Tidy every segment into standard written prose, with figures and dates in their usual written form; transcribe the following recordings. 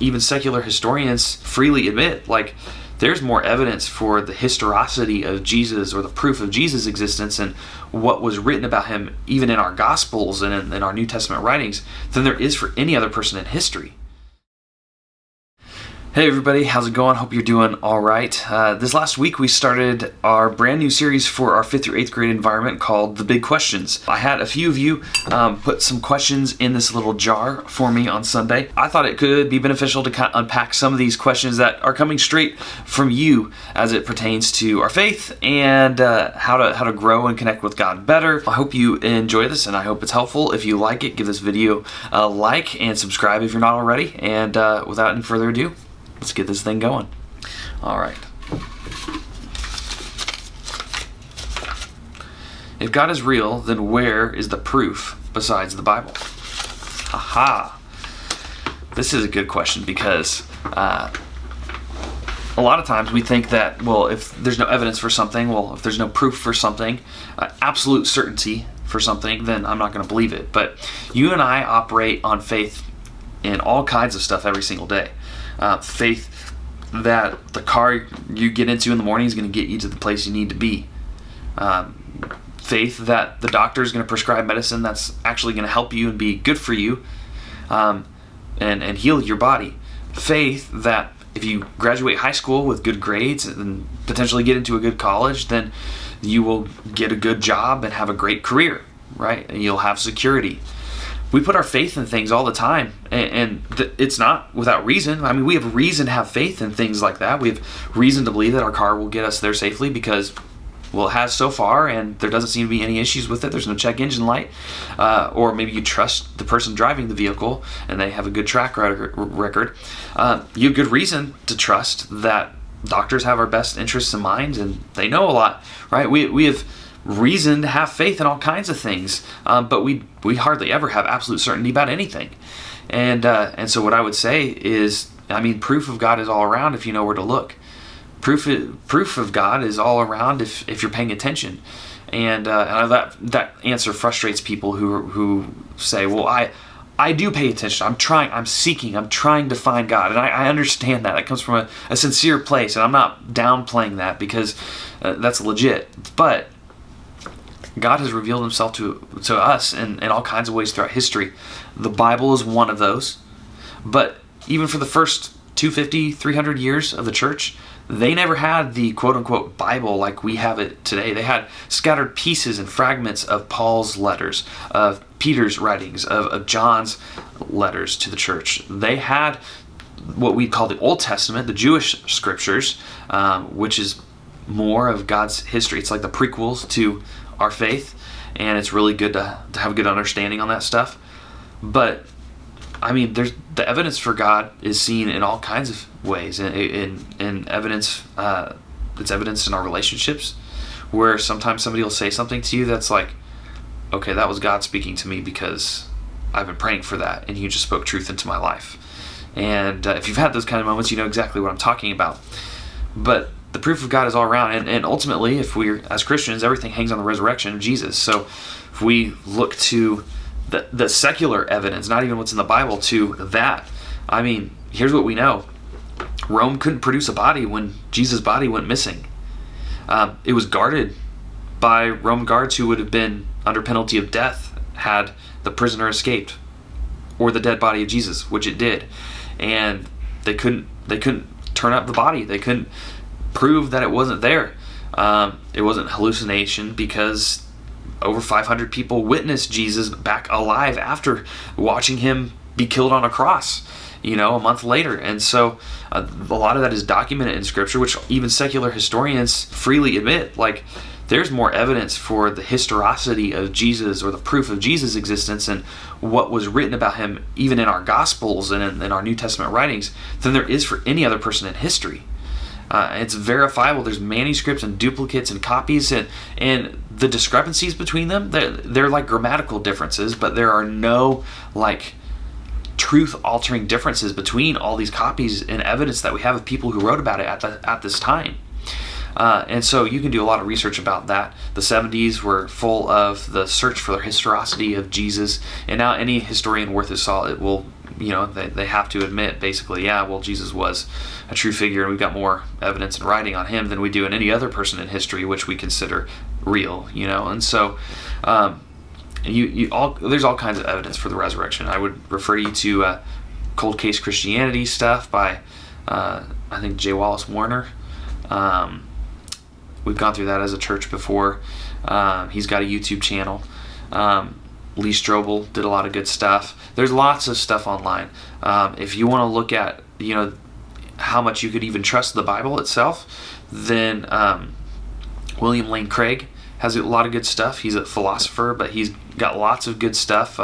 Even secular historians freely admit, like, there's more evidence for the historicity of Jesus, or the proof of Jesus' existence and what was written about him, even in our Gospels and in our New Testament writings, than there is for any other person in history. Hey everybody, how's it going? Hope you're doing all right. This last week we started our brand new series for our 5th through 8th grade environment called The Big Questions. I had a few of you put some questions in this little jar for me on Sunday. I thought it could be beneficial to kind of unpack some of these questions that are coming straight from you as it pertains to our faith and how to grow and connect with God better. I hope you enjoy this and I hope it's helpful. If you like it, give this video a like and subscribe if you're not already. And without any further ado, let's get this thing going. All right. If God is real, then where is the proof besides the Bible? Haha. This is a good question because a lot of times we think that, well, if there's no evidence for something, if there's no proof for something, absolute certainty for something, then I'm not going to believe it. But you and I operate on faith in all kinds of stuff every single day. Faith that the car you get into in the morning is going to get you to the place you need to be. Faith that the doctor is going to prescribe medicine that's actually going to help you and be good for you and heal your body. Faith that if you graduate high school with good grades and potentially get into a good college, then you will get a good job and have a great career, right? And you'll have security. We put our faith in things all the time, and it's not without reason. I mean, we have reason to have faith in things like that. We have reason to believe that our car will get us there safely because, well, it has so far, and there doesn't seem to be any issues with it. There's no check engine light. Or maybe you trust the person driving the vehicle, and they have a good track record. You have good reason to trust that doctors have our best interests in mind, and they know a lot, right? We have reason to have faith in all kinds of things, but we hardly ever have absolute certainty about anything. And so what I would say is, I mean, proof of God is all around if you know where to look. Proof of God is all around if you're paying attention. And that answer frustrates people who say, well, I do pay attention. I'm seeking, I'm trying to find God. And I understand that. It comes from a sincere place, and I'm not downplaying that because that's legit. But God has revealed himself to us in all kinds of ways throughout history. The Bible is one of those. But even for the first 250, 300 years of the church, they never had the quote-unquote Bible like we have it today. They had scattered pieces and fragments of Paul's letters, of Peter's writings, of John's letters to the church. They had what we call the Old Testament, the Jewish scriptures, which is more of God's history. It's like the prequels to our faith, and it's really good to have a good understanding on that stuff. But I mean, the evidence for God is seen in all kinds of ways. In evidence, it's evidenced in our relationships, where sometimes somebody will say something to you that's like, okay, that was God speaking to me because I've been praying for that, and He just spoke truth into my life. And if you've had those kind of moments, you know exactly what I'm talking about. But the proof of God is all around, and ultimately, if we're, as Christians, everything hangs on the resurrection of Jesus. So if we look to the secular evidence, not even what's in the Bible, to that, I mean, here's what we know. Rome couldn't produce a body when Jesus' body went missing. It was guarded by Roman guards who would have been under penalty of death had the prisoner escaped, or the dead body of Jesus, which it did. And they couldn't turn up the body. They couldn't prove that it wasn't there. It wasn't hallucination because over 500 people witnessed Jesus back alive after watching him be killed on a cross, a month later. And so a lot of that is documented in Scripture, which even secular historians freely admit, like, there's more evidence for the historicity of Jesus, or the proof of Jesus' existence and what was written about him, even in our Gospels and in our New Testament writings, than there is for any other person in history. It's verifiable. There's manuscripts and duplicates and copies, and the discrepancies between them, they're like grammatical differences, but there are no like truth-altering differences between all these copies and evidence that we have of people who wrote about it at this time. And so you can do a lot of research about that. The 70s were full of the search for the historicity of Jesus, and now any historian worth his salt will they have to admit basically, yeah, well, Jesus was a true figure, and we've got more evidence and writing on him than we do in any other person in history, which we consider real, and so there's all kinds of evidence for the resurrection. I would refer you to Cold Case Christianity stuff by I think J. Wallace Warner. We've gone through that as a church before. He's got a YouTube channel. Lee Strobel did a lot of good stuff. There's lots of stuff online. If you want to look at how much you could even trust the Bible itself, then William Lane Craig has a lot of good stuff. He's a philosopher, but he's got lots of good stuff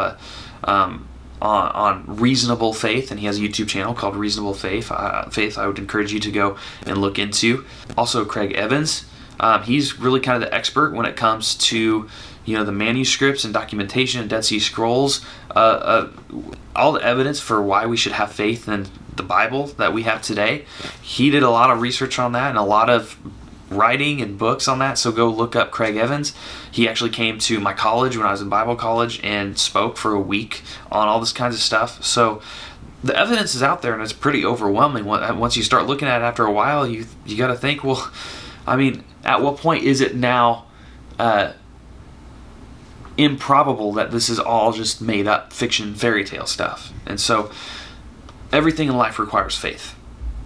on reasonable faith, and he has a YouTube channel called Reasonable Faith. I would encourage you to go and look into. Also, Craig Evans. He's really kind of the expert when it comes to the manuscripts and documentation and Dead Sea Scrolls, all the evidence for why we should have faith in the Bible that we have today. He did a lot of research on that and a lot of writing and books on that, so go look up Craig Evans. He actually came to my college when I was in Bible college and spoke for a week on all this kinds of stuff. So the evidence is out there, and it's pretty overwhelming. Once you start looking at it after a while, you got to think, well, I mean, at what point is it now improbable that this is all just made up fiction, fairy tale stuff? And so everything in life requires faith.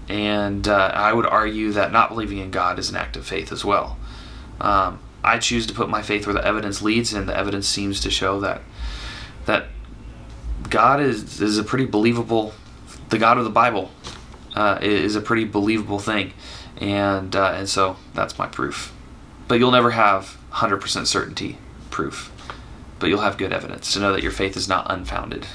And I would argue that not believing in God is an act of faith as well. I choose to put my faith where the evidence leads, and the evidence seems to show that God is a pretty believable. The God of the Bible is a pretty believable thing, and so that's my proof. But you'll never have 100% certainty proof, but you'll have good evidence to know that your faith is not unfounded.